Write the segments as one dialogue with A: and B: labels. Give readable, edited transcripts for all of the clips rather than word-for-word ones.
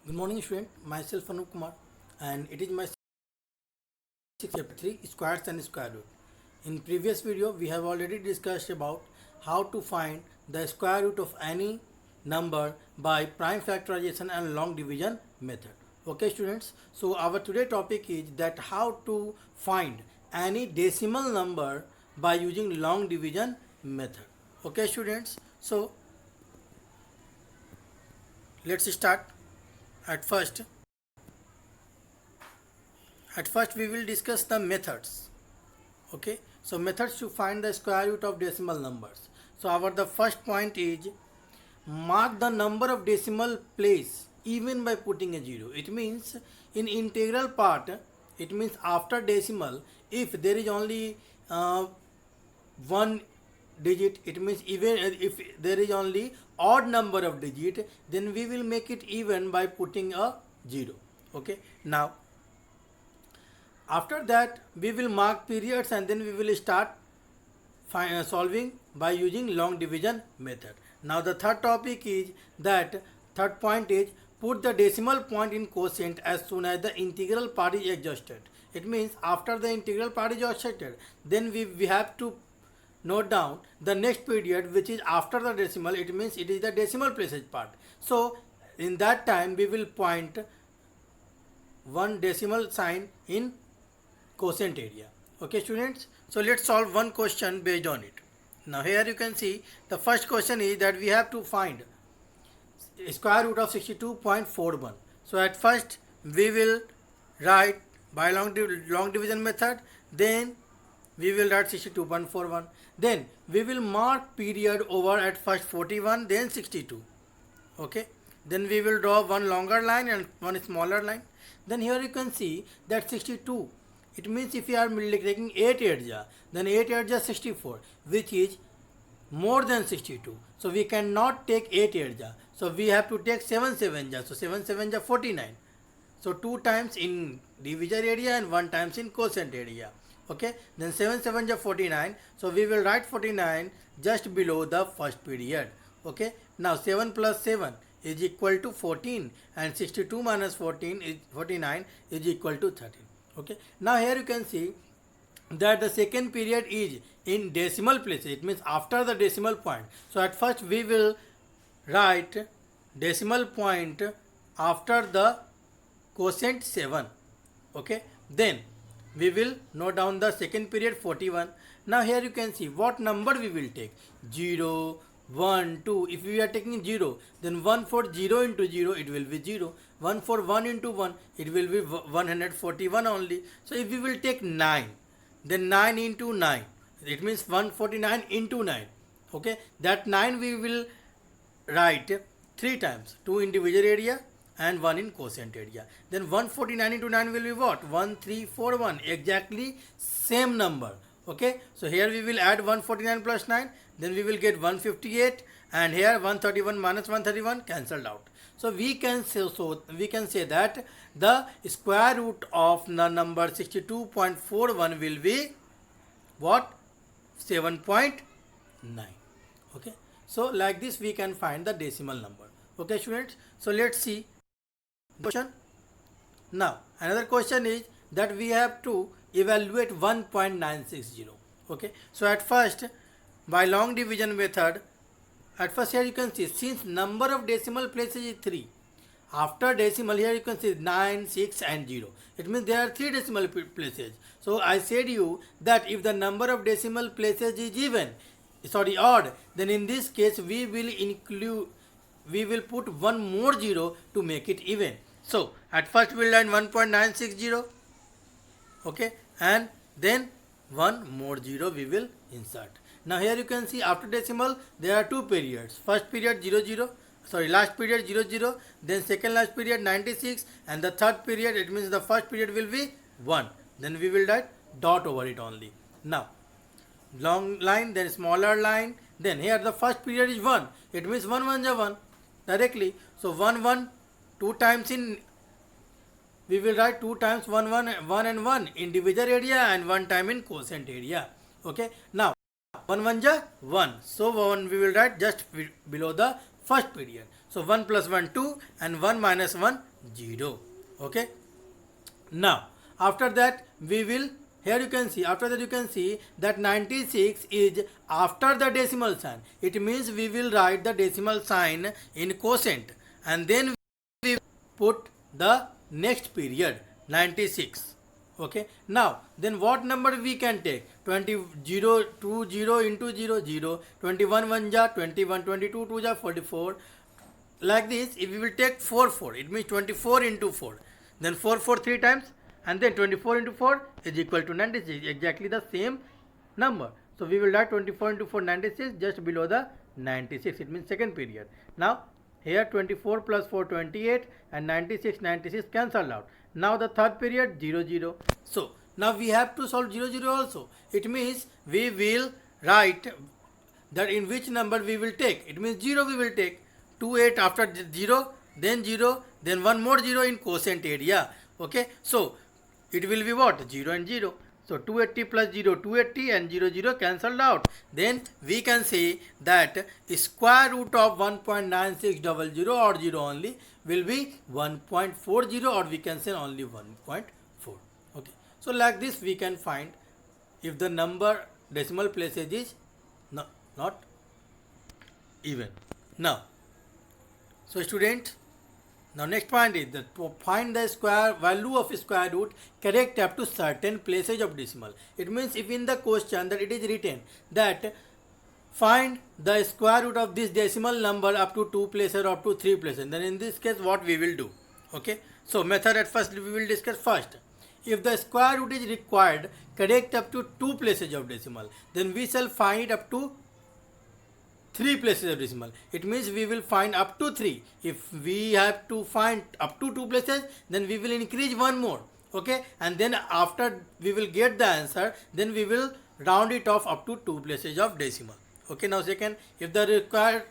A: Good morning, student. Myself Anup Kumar, and it is my chapter 3 squares and square root. In previous video, we have already discussed about how to find the square root of any number by prime factorization and long division method. Okay, students. So our today topic is that how to find any decimal number by using long division method. Okay, students. So let's start. At first we will discuss the methods. Okay, so methods to find the square root of decimal numbers. So our the first point is mark the number of decimal place even by putting a zero. It means in integral part, it means after decimal, if there is only one digit, it means even if there is only odd number of digit, then we will make it even by putting a zero. Okay, now after that we will mark periods and then we will start solving by using long division method. Now the third topic is that third point is put the decimal point in quotient as soon as the integral part is exhausted. It means after the integral part is exhausted, then we have to note down the next period which is after the decimal. It means it is the decimal places part. So in that time we will point one decimal sign in quotient area. Okay, students, so let's solve one question based on it. Now here you can see the first question is that we have to find square root of 62.41. So at first we will write by long division method, then we will write 62.41. Then we will mark period over at first 41, then 62. Okay, then we will draw one longer line and one smaller line. Then here you can see that 62, it means if we are taking 8 8 then 8 8 64, which is more than 62. So we cannot take 8 8 so we have to take 7 7 so 7 7 49. So 2 times in divisor area and 1 times in quotient area. Okay, then 7 7 49, so we will write 49 just below the first period. Okay, now 7 plus 7 is equal to 14 and 62 minus 14 is 49 is equal to 13. Okay, now here you can see that the second period is in decimal places. It means after the decimal point. So at first we will write decimal point after the quotient 7. Okay, then we will note down the second period 41. Now here you can see what number we will take. 0, 1, 2. If we are taking 0, then 1 for 0 into 0, it will be 0. 1 for 1 into 1, it will be 141 only. So if we will take 9, then 9 into 9, it means 149 into 9. Okay, that 9 we will write 3 times, 2 in divisor area and 1 in quotient area. Then 149 into 9 will be what? 1341, exactly same number. Okay, so here we will add 149 plus 9, then we will get 158, and here 131 minus 131 cancelled out. So we can say that the square root of the number 62.41 will be what? 7.9. Okay, so like this we can find the decimal number. Okay, students, so let's see question. Now another question is that we have to evaluate 1.960. Okay, so at first by long division method, at first here you can see since number of decimal places is 3, after decimal here you can see 9, 6 and 0. It means there are 3 decimal places. So I said you that if the number of decimal places is odd, then in this case we will put one more 0 to make it even. So at first we will line 1.960. Okay, and then one more 0 we will insert. Now here you can see after decimal there are 2 periods. First period 00, last period 00, then second last period 96, and the third period, it means the first period will be 1. Then we will write dot over it only. Now long line, then smaller line, then here the first period is 1. It means 1 1 1 directly. So 1 1 2 times in, we will write 2 times 1 1 1 and 1 in divisor area and 1 time in quotient area. Okay, now 1 1 1, so 1 we will write just below the first period. So 1 plus 1 2 and 1 minus 1 0. Okay. Now after that we will, here you can see, after that you can see that 96 is after the decimal sign. It means we will write the decimal sign in quotient and then we put the next period 96. Okay. Now then what number we can take? 20 0 2 0 into 0 0, 21 1 ja 21, 22 2 ja 44. Like this, if we will take 4 4, it means 24 into 4, then 4 4 3 times, and then 24 into 4 is equal to 96, exactly the same number. So we will write 24 into 4 96, just below the 96, it means second period. Now here 24 plus 4 28 and 96 cancelled out. Now the third period 0 0. So now we have to solve 0 0 also. It means we will write that in which number we will take. It means 0 we will take. 2 8 after 0, then one more 0 in quotient area. Okay, so it will be what? 0 and 0. So 280 plus 0, 280 and 0 0 cancelled out. Then we can say that square root of 1.9600 or 0 only will be 1.40, or we can say only 1.4. Okay, so like this we can find if the number decimal places is not even. Now, so students, now next point is that to find the square value of square root correct up to certain places of decimal. It means if in the question that it is written that find the square root of this decimal number up to 2 places or up to 3 places, then in this case what we will do? Okay, so method at first we will discuss first. If the square root is required correct up to 2 places of decimal, then we shall find it up to 3 places of decimal. It means we will find up to 3. If we have to find up to 2 places, then we will increase one more. Okay, and then after we will get the answer, then we will round it off up to 2 places of decimal. Okay, now second, if the required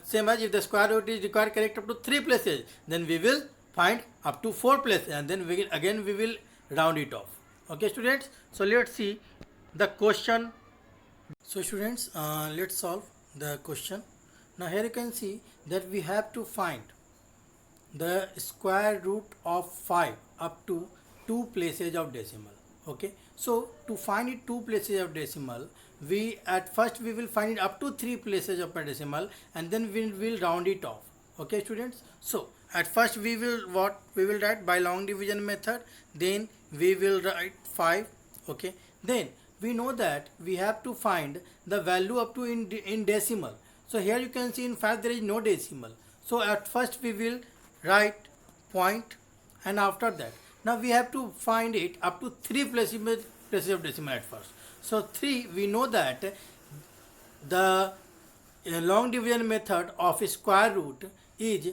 A: same as if the square root is required correct up to 3 places, then we will find up to 4 places, and then we will round it off. Okay students, so let's see the question. So students, let's solve the question. Now here you can see that we have to find the square root of 5 up to 2 places of decimal. Okay, so to find it 2 places of decimal, we at first we will find it up to 3 places of a decimal, and then we will round it off. Okay students, so at first we will write by long division method, then we will write 5. Okay, then we know that we have to find the value up to in decimal. So here you can see in 5 there is no decimal. So at first we will write point, and after that now we have to find it up to 3 places of decimal at first. So 3, we know that the long division method of square root is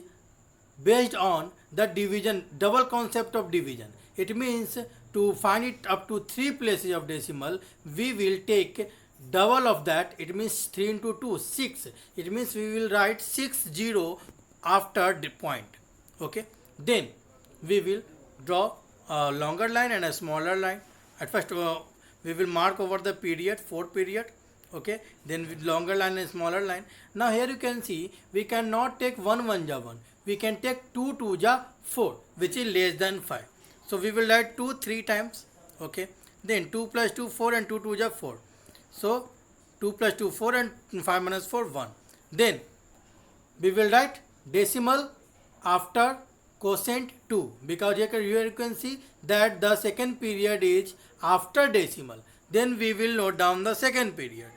A: based on the division, double concept of division. It means to find it up to 3 places of decimal, we will take double of that. It means 3 into 2, 6. It means we will write 6 0 after the point. Okay, then we will draw a longer line and a smaller line. At first we will mark over the period, 4 period. Okay, then with longer line and smaller line. Now here you can see we cannot take 1 1 ja 1. We can take 2 2 ja 4, which is less than 5. So we will write 2 3 times. Okay, then 2 plus 2 4 and 2 2 ja 4. So 2 plus 2 4 and 5 minus 4 1. Then we will write decimal after quotient 2, because here you can see that the second period is after decimal. Then we will note down the second period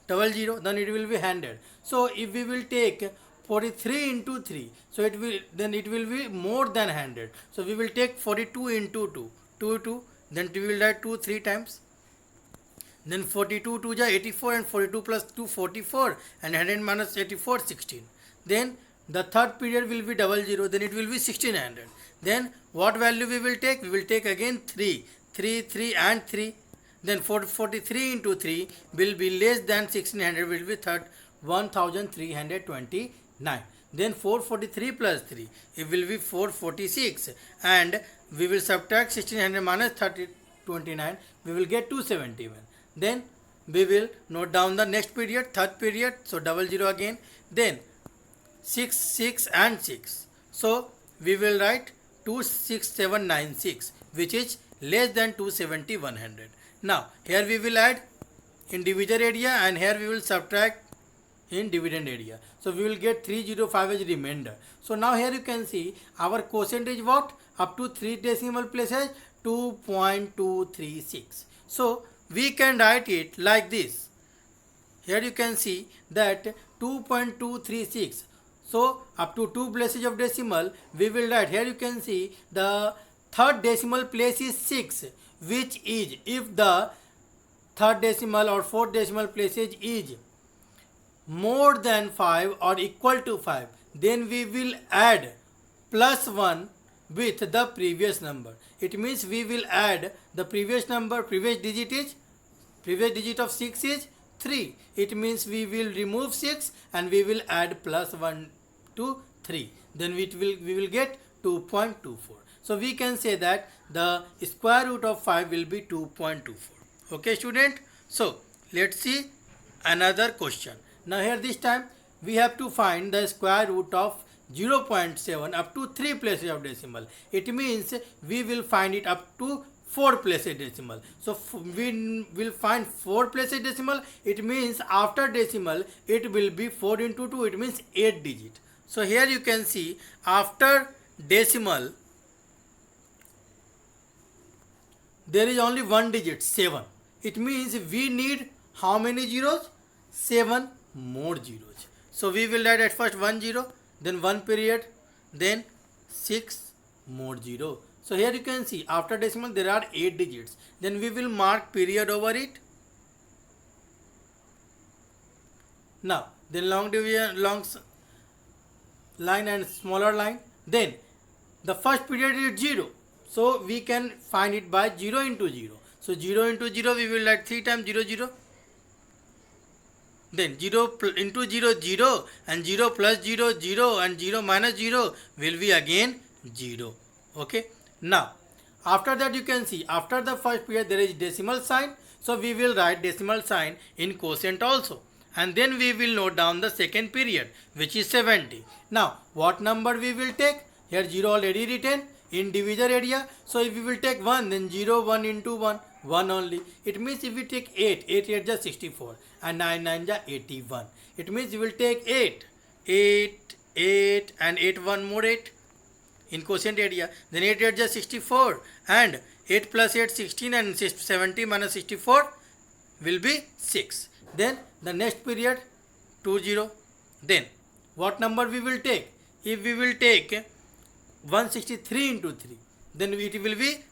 A: 00, then it will be 100. So if we will take 43 into 3, so it will be more than 100. So we will take 42 into 2, 2, then we will write 2 3 times. Then 42 2 ja 84, and 42 plus 2 44, and 100 minus 84 16. Then the third period will be 00, then it will be 1600. Then what value we will take? We will take again 3 and 3. Then 43 into 3 will be less than 1600, will be 1329. Then 443 plus 3, it will be 446, and we will subtract 1600 minus 3029, we will get 271. Then we will note down the next period, third period, so 00 again, then 6 and 6. So we will write 26796, which is less than 270 100. Now here we will add in divisor area and here we will subtract in dividend area. So we will get 305 as remainder. So now here you can see our quotient is what? Up to 3 decimal places 2.236. So we can write it like this. Here you can see that 2.236. So up to 2 places of decimal we will write. Here you can see the third decimal place is 6, which is, if the third decimal or fourth decimal places is more than 5 or equal to 5, then we will add plus 1 with the previous number. It means we will add the previous number, previous digit of 6 is 3. It means we will remove 6 and we will add plus 1 to 3. Then we will get 2.24. So we can say that the square root of 5 will be 2.24. Okay student? So let's see another question. Now here this time we have to find the square root of 0.7 up to 3 places of decimal. It means we will find it up to 4 places decimal. So we will find 4 places decimal. It means after decimal it will be 4 into 2. It means 8 digit. So here you can see after decimal there is only one digit, 7. It means we need how many zeros? 7 more zeros. So we will write at first 1 0, then 1 period, then 6 more 0. So here you can see after decimal there are 8 digits. Then we will mark period over it. Now then long division, long line and smaller line. Then the first period is 0. So we can find it by 0 into 0. So 0 into 0 we will write 3 times 0 0. Then 0 into 0 0 and 0 plus 0 0 and 0 minus 0 will be again 0. Okay. Now after that you can see after the first period there is decimal sign. So we will write decimal sign in quotient also. And then we will note down the second period, which is 70. Now what number we will take? Here 0 already written in divisor area. So if we will take 1, then 0 1 into 1, 1 only. It means if we take 8, 8 8 is 64 and 9 9 is 81. It means we will take 8 and 8 1 more 8 in quotient area. Then 8 8 is 64 and 8 plus 8 16 and 70 minus 64 will be 6. Then the next period 2 0. Then what number we will take? If we will take 163 into 3, then it will be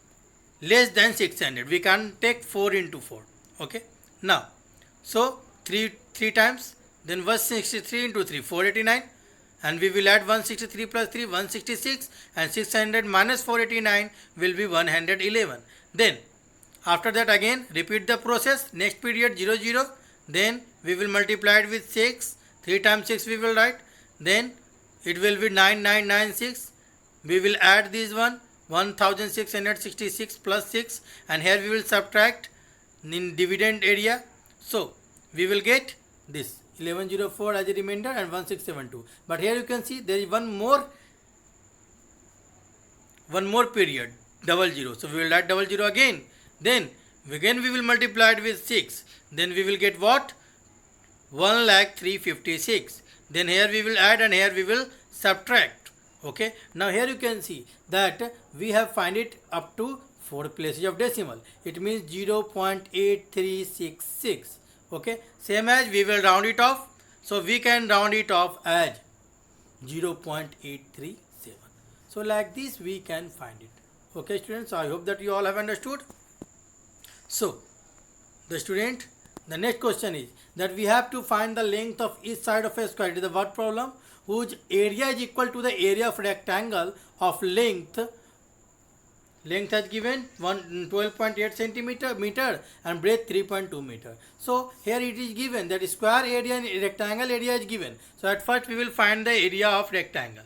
A: less than 600. We can take 4 into 4. Okay. Now, so 3 times, then 163 into 3, 489. And we will add 163 plus 3, 166. And 600 minus 489 will be 111. Then, after that again, repeat the process. Next period 0 0. Then we will multiply it with 6. 3 times 6 we will write. Then it will be 9996. We will add this one 1666 plus 6 and here we will subtract in dividend area. So we will get this 1104 as a remainder and 1672. But here you can see there is one more period 00. So we will add 00 again. Then again we will multiply it with 6. Then we will get what? 1,356,000. Then here we will add and here we will subtract. Okay. Now here you can see that we have find it up to 4 places of decimal. It means 0.8366. Okay. Same as we will round it off. So we can round it off as 0.837. So like this we can find it. Okay students. So I hope that you all have understood. So the next question is that we have to find the length of each side of a square. It is a word problem whose area is equal to the area of rectangle of length has given 12.8 centimeter and breadth 3.2 meter. So here it is given that square area and rectangle area is given. So at first we will find the area of rectangle,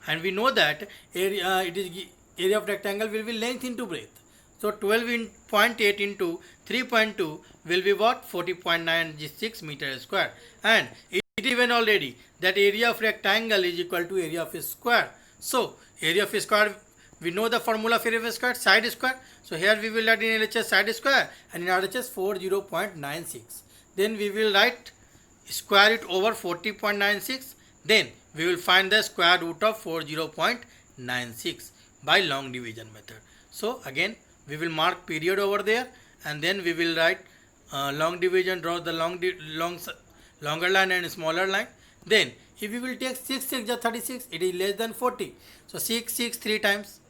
A: and we know that area of rectangle will be length into breadth. So 12.8 into 3.2 will be what? 40.96 meter square. And it is given already that area of rectangle is equal to area of a square. So area of a square we know the formula for f square, side square. So here we will write in LHS side square and in RHS 40.96. Then we will write square it over 40.96. Then we will find the square root of 40.96 by long division method. So again we will mark period over there and then we will write long division, draw the longer line and smaller line. Then if we will take 6 6 is 36, it is less than 40. So 6 6 3 times.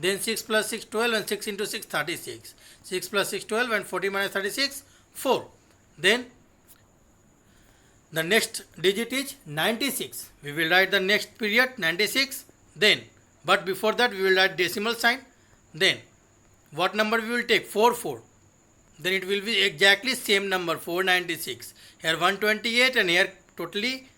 A: Then 6 plus 6 12 and 6 into 6 36. 6 plus 6 12 and 40 minus 36 4. Then the next digit is 96. We will write the next period 96. Then but before that we will write decimal sign. Then what number we will take? 4 4. Then it will be exactly same number 496. Here 128 and here totally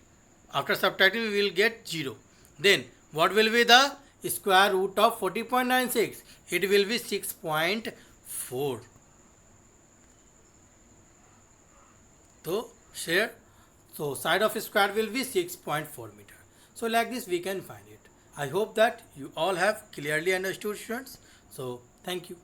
A: after subtracting we will get 0. Then what will be the square root of 40.96? It will be 6.4. So side of square will be 6.4 meter. So like this we can find it. I hope that you all have clearly understood, students. So thank you.